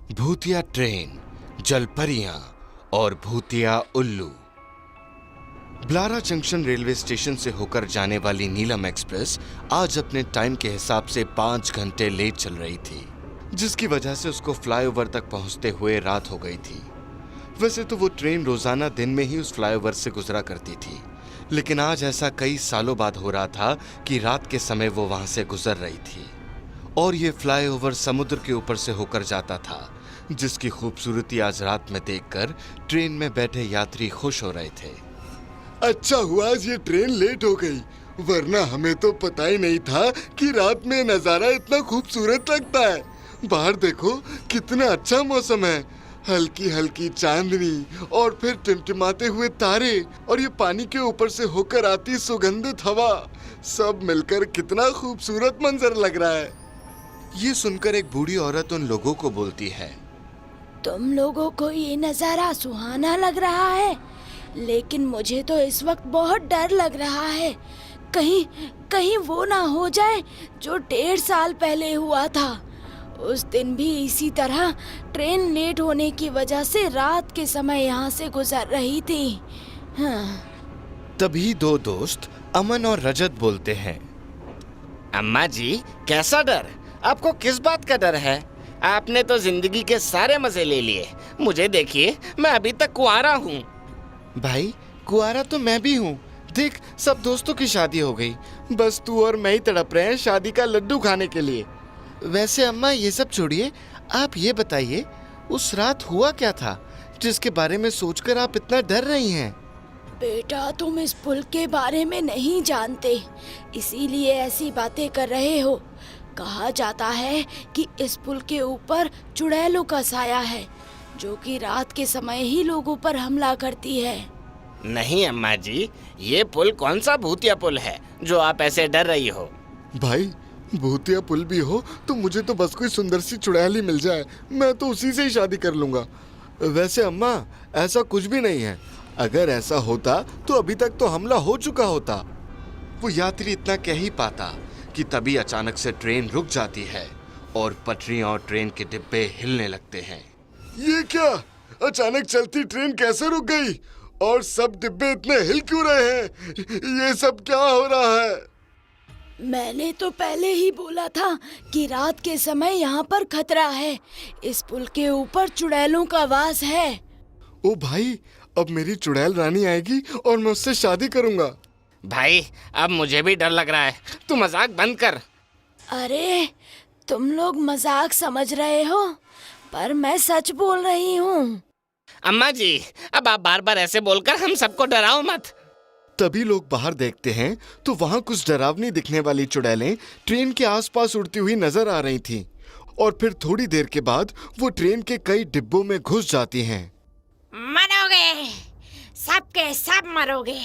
भूतिया ट्रेन, जलपरियां और भूतिया उल्लू। ब्लारा जंक्शन रेलवे स्टेशन से होकर जाने वाली नीलम एक्सप्रेस आज अपने टाइम के हिसाब से 5 घंटे लेट चल रही थी, जिसकी वजह से उसको फ्लाईओवर तक पहुंचते हुए रात हो गई थी। वैसे तो वो ट्रेन रोजाना दिन में ही उस फ्लाईओवर से गुजरा करती थी, लेकिन आज ऐसा कई सालों बाद हो रहा था कि रात के समय वो वहां से गुजर रही थी। और ये फ्लाईओवर समुद्र के ऊपर से होकर जाता था, जिसकी खूबसूरती आज रात में देखकर ट्रेन में बैठे यात्री खुश हो रहे थे। अच्छा हुआ आज ये ट्रेन लेट हो गई, वरना हमें तो पता ही नहीं था कि रात में नजारा इतना खूबसूरत लगता है। बाहर देखो कितना अच्छा मौसम है, हल्की हल्की चांदनी और फिर टिमटिमाते हुए तारे और ये पानी के ऊपर से होकर आती सुगंधित हवा, सब मिलकर कितना खूबसूरत मंजर लग रहा है। ये सुनकर एक बूढ़ी औरत उन लोगों को बोलती है, तुम लोगों को ये नजारा सुहाना लग रहा है, लेकिन मुझे तो इस वक्त बहुत डर लग रहा है। कहीं कहीं वो ना हो जाए जो 1.5 साल पहले हुआ था। उस दिन भी इसी तरह ट्रेन लेट होने की वजह से रात के समय यहाँ से गुजर रही थी। हाँ। तभी 2 दोस्त अमन और रजत बोलते हैं, अम्मा जी, कैसा डर? आपको किस बात का डर है? आपने तो जिंदगी के सारे मजे ले लिए। मुझे देखिए, मैं अभी तक कुंवारा हूँ। भाई कुआरा तो मैं भी हूँ। देख, सब दोस्तों की शादी हो गई, बस तू और मैं ही तड़प रहे हैं शादी का लड्डू खाने के लिए। वैसे अम्मा ये सब छोड़िए, आप ये बताइए उस रात हुआ क्या था जिसके बारे में सोचकर आप इतना डर रही हैं? बेटा, तुम इस पुल के बारे में नहीं जानते, इसीलिए ऐसी बातें कर रहे हो। कहा जाता है कि इस पुल के ऊपर चुड़ैलों का साया है, जो कि रात के समय ही लोगों पर हमला करती है। नहीं अम्मा जी, ये पुल कौन सा भूतिया पुल है जो आप ऐसे डर रही हो? भाई, भूतिया पुल भी हो तो मुझे तो बस कोई सुंदर सी चुड़ैल ही मिल जाए, मैं तो उसी से ही शादी कर लूंगा। वैसे अम्मा, ऐसा कुछ भी नहीं है। अगर ऐसा होता तो अभी तक तो हमला हो चुका होता। वो यात्री इतना कह ही पाता कि तभी अचानक से ट्रेन रुक जाती है और पटरियां और ट्रेन के डिब्बे हिलने लगते हैं। ये क्या? अचानक चलती ट्रेन कैसे रुक गई? और सब डिब्बे इतने हिल क्यों रहे हैं? ये सब क्या हो रहा है? मैंने तो पहले ही बोला था कि रात के समय यहाँ पर खतरा है। इस पुल के ऊपर चुड़ैलों का वास है। ओ भाई, अब मेरी चुड़ैल रानी आएगी और मैं उससे शादी करूंगा। भाई, अब मुझे भी डर लग रहा है। तू मजाक बंद कर। अरे, तुम लोग मजाक समझ रहे हो, पर मैं सच बोल रही हूँ। अम्मा जी, अब आप बार बार ऐसे बोलकर हम सबको डराओ मत। तभी लोग बाहर देखते हैं तो वहाँ कुछ डरावनी दिखने वाली चुड़ैलें ट्रेन के आसपास उड़ती हुई नजर आ रही थीं। और फिर थोड़ी देर के बाद वो ट्रेन के कई डिब्बों में घुस जाती हैं। मरोगे, सबके सब मरोगे।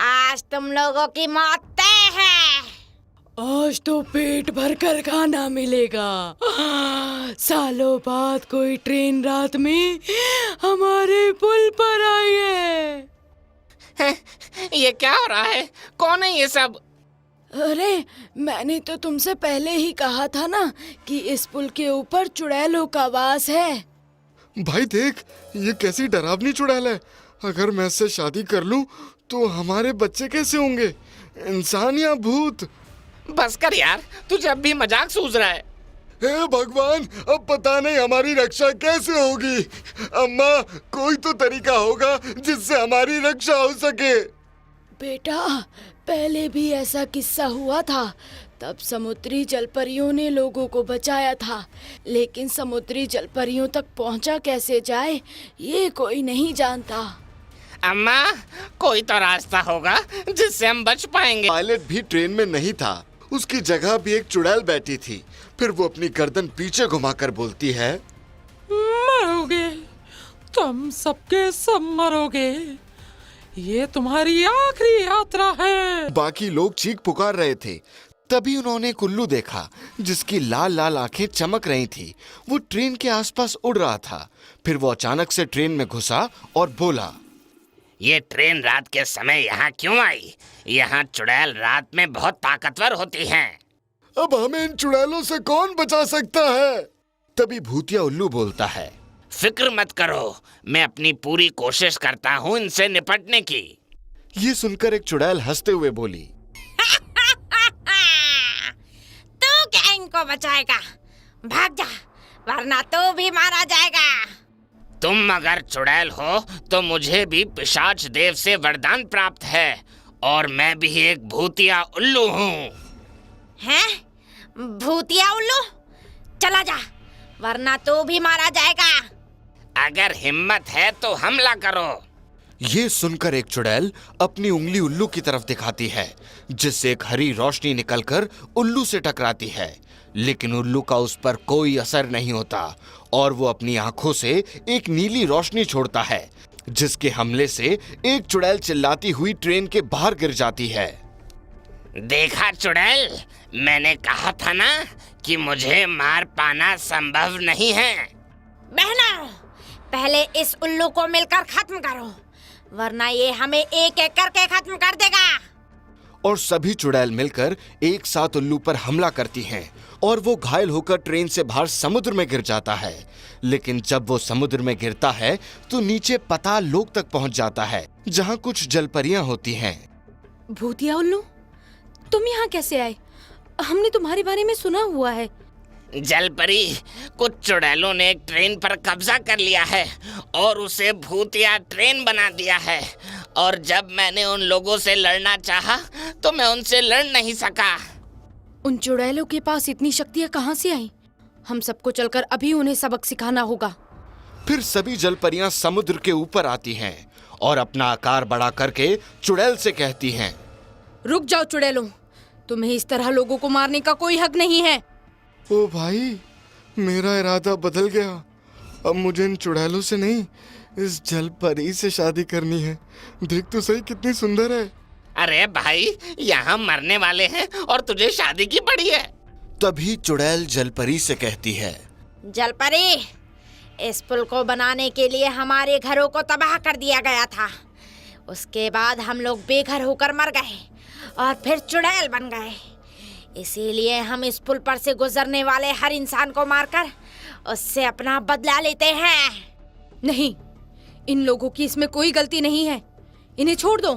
आज तुम लोगों की मौत तय है। आज तो पेट भर कर खाना मिलेगा। सालों बाद कोई ट्रेन रात में हमारे पुल पर आई है। ये क्या हो रहा है? कौन है ये सब? अरे, मैंने तो तुमसे पहले ही कहा था ना कि इस पुल के ऊपर चुड़ैलों का वास है। भाई देख, ये कैसी डरावनी चुड़ैल है। अगर मैं इससे शादी कर लूं तो हमारे बच्चे कैसे होंगे, इंसान या भूत? बस कर यार, तू जब भी मजाक सूझ रहा है। हे भगवान, अब पता नहीं हमारी रक्षा कैसे होगी। अम्मा, कोई तो तरीका होगा जिससे हमारी रक्षा हो सके। बेटा, पहले भी ऐसा किस्सा हुआ था। तब समुद्री जलपरियों ने लोगों को बचाया था, लेकिन समुद्री जलपरियों तक पहुंचा कैसे जाए ये कोई नहीं जानता। अम्मा, कोई तो रास्ता होगा जिससे हम बच पाएंगे। पायलट भी ट्रेन में नहीं था, उसकी जगह भी एक चुड़ैल बैठी थी। फिर वो अपनी गर्दन पीछे घुमाकर बोलती है, मरोगे, तुम सबके सब मरोगे। ये तुम्हारी आखिरी यात्रा है। बाकी लोग चीख पुकार रहे थे। तभी उन्होंने कुल्लू देखा, जिसकी लाल लाल आंखें चमक रही थी। वो ट्रेन के आसपास उड़ रहा था। फिर वो अचानक से ट्रेन में घुसा और बोला, ये ट्रेन रात के समय यहाँ क्यों आई? यहाँ चुड़ैल रात में बहुत ताकतवर होती हैं। अब हमें इन चुड़ैलों से कौन बचा सकता है? तभी भूतिया उल्लू बोलता है, फिक्र मत करो, मैं अपनी पूरी कोशिश करता हूँ इनसे निपटने की। ये सुनकर एक चुड़ैल हंसते हुए बोली, तू क्या इनको बचाएगा? भाग जा, वरना तू भी मारा जाएगा। तुम अगर चुड़ैल हो तो मुझे भी पिशाच देव से वरदान प्राप्त है और मैं भी एक भूतिया उल्लू हूँ। हैं? भूतिया उल्लू? चला जा, वरना तू भी मारा जाएगा। अगर हिम्मत है तो हमला करो। ये सुनकर एक चुड़ैल अपनी उंगली उल्लू की तरफ दिखाती है, जिससे एक हरी रोशनी निकलकर उल्लू से टकराती है। लेकिन उल्लू का उस पर कोई असर नहीं होता और वो अपनी आंखों से एक नीली रोशनी छोड़ता है, जिसके हमले से एक चुड़ैल चिल्लाती हुई ट्रेन के बाहर गिर जाती है। देखा चुड़ैल, मैंने कहा था ना कि मुझे मार पाना संभव नहीं है। बहनों, पहले इस उल्लू को मिलकर खत्म करो, वरना ये हमें एक एक करके खत्म कर देगा। और सभी चुड़ैल मिलकर एक साथ उल्लू पर हमला करती हैं और वो घायल होकर ट्रेन से बाहर समुद्र में गिर जाता है। लेकिन जब वो समुद्र में गिरता है तो नीचे पाताल लोक तक पहुंच जाता है, जहां कुछ जलपरियां होती हैं। भूतिया उल्लू, तुम यहाँ कैसे आए? हमने तुम्हारे बारे में सुना हुआ है। जलपरी, कुछ चुड़ैलों ने एक ट्रेन पर कब्जा कर लिया है और उसे भूतिया ट्रेन बना दिया है। और जब मैंने उन लोगों से लड़ना चाहा तो मैं उनसे लड़ नहीं सका। उन चुड़ैलों के पास इतनी शक्तियाँ कहाँ से आई? हम सबको चलकर अभी उन्हें सबक सिखाना होगा। फिर सभी जलपरियां समुद्र के ऊपर आती हैं और अपना आकार बड़ा करके चुड़ैल से कहती हैं, रुक जाओ चुड़ैलों, तुम्हें इस तरह लोगों को मारने का कोई हक नहीं है। ओ भाई, मेरा इरादा बदल गया। अब मुझे इन चुड़ैलों से नहीं, इस जलपरी से शादी करनी है। देख तो सही कितनी सुंदर है। अरे भाई, यहाँ मरने वाले हैं और तुझे शादी की पड़ी है। तभी चुड़ैल जलपरी से कहती है, जलपरी, इस पुल को बनाने के लिए हमारे घरों को तबाह कर दिया गया था। उसके बाद हम लोग बेघर होकर मर गए और फिर चुड़ैल बन गए। इसीलिए हम इस पुल पर से गुजरने वाले हर इंसान को मारकर उससे अपना बदला लेते हैं। नहीं, इन लोगों की इसमें कोई गलती नहीं है, इन्हें छोड़ दो।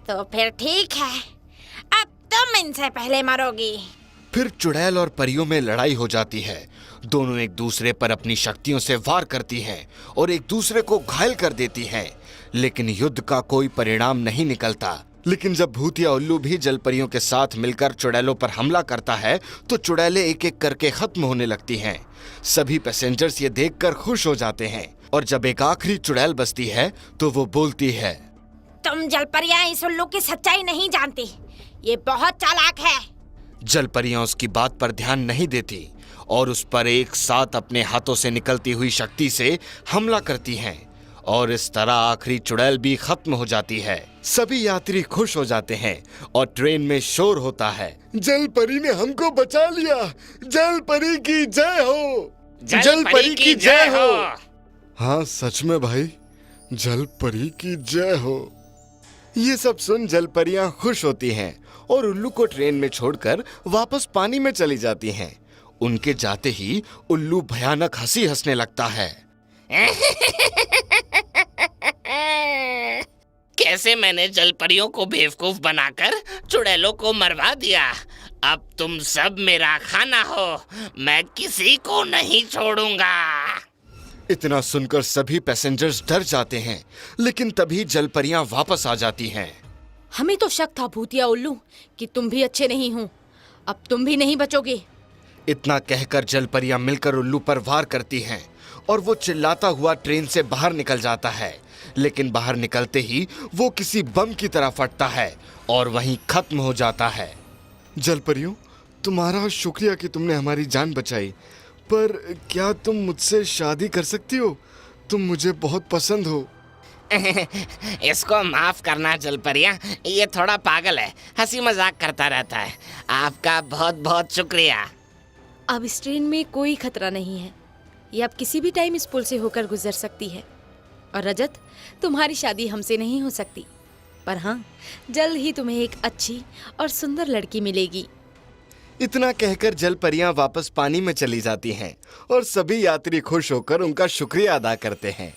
तो फिर ठीक है, अब तुम इनसे पहले मरोगी। फिर चुड़ैल और परियों में लड़ाई हो जाती है। दोनों एक दूसरे पर अपनी शक्तियों से वार करती हैं और एक दूसरे को घायल कर देती हैं। लेकिन युद्ध का कोई परिणाम नहीं निकलता। लेकिन जब भूतिया उल्लू भी जलपरियों के साथ मिलकर चुड़ैलों पर हमला करता है तो चुड़ैलें एक एक करके खत्म होने लगती हैं। सभी पैसेंजर्स ये देखकर खुश हो जाते हैं और जब एक आखिरी चुड़ैल बचती है तो वो बोलती है, तुम जलपरियां इस उल्लू की सच्चाई नहीं जानती, ये बहुत चालाक है। जलपरियां उसकी बात पर ध्यान नहीं देती और उस पर एक साथ अपने हाथों से निकलती हुई शक्ति से हमला करती हैं और इस तरह आखिरी चुड़ैल भी खत्म हो जाती है। सभी यात्री खुश हो जाते हैं और ट्रेन में शोर होता है, जलपरी ने हमको बचा लिया। जलपरी की जय हो, जलपरी की जय हो। हाँ सच में भाई, जलपरी की जय हो। ये सब सुन जलपरियां खुश होती हैं और उल्लू को ट्रेन में छोड़कर वापस पानी में चली जाती हैं। उनके जाते ही उल्लू भयानक हंसी हंसने लगता है। कैसे मैंने जलपरियों को बेवकूफ बनाकर चुड़ैलों को मरवा दिया। अब तुम सब मेरा खाना हो, मैं किसी को नहीं छोड़ूंगा। इतना सुनकर सभी पैसेंजर्स डर जाते हैं, लेकिन तभी जलपरियां वापस आ जाती हैं। हमें तो शक था भूतिया उल्लू कि तुम भी अच्छे नहीं हो, अब तुम भी नहीं बचोगे। इतना कहकर जलपरियां मिलकर उल्लू पर वार करती हैं और वो चिल्लाता हुआ ट्रेन से बाहर निकल जाता है। लेकिन बाहर निकलते ही वो किसी बम की तरह फटता है और वहीं खत्म हो जाता है। जलपरियों, तुम्हारा शुक्रिया कि तुमने हमारी जान बचाई, पर क्या तुम मुझसे शादी कर सकती हो? तुम मुझे बहुत पसंद हो। इसको माफ करना जलपरियां, ये थोड़ा पागल है, हंसी मजाक करता रहता है। आपका बहुत बहुत शुक्रिया। अब इस ट्रेन में कोई खतरा नहीं है, ये अब किसी भी टाइम इस पुल से होकर गुजर सकती है। और रजत, तुम्हारी शादी हमसे नहीं हो सकती, पर हाँ, जल्द ही तुम्हें एक अच्छी और सुंदर लड़की मिलेगी। इतना कहकर जल परियां वापस पानी में चली जाती हैं और सभी यात्री खुश होकर उनका शुक्रिया अदा करते हैं।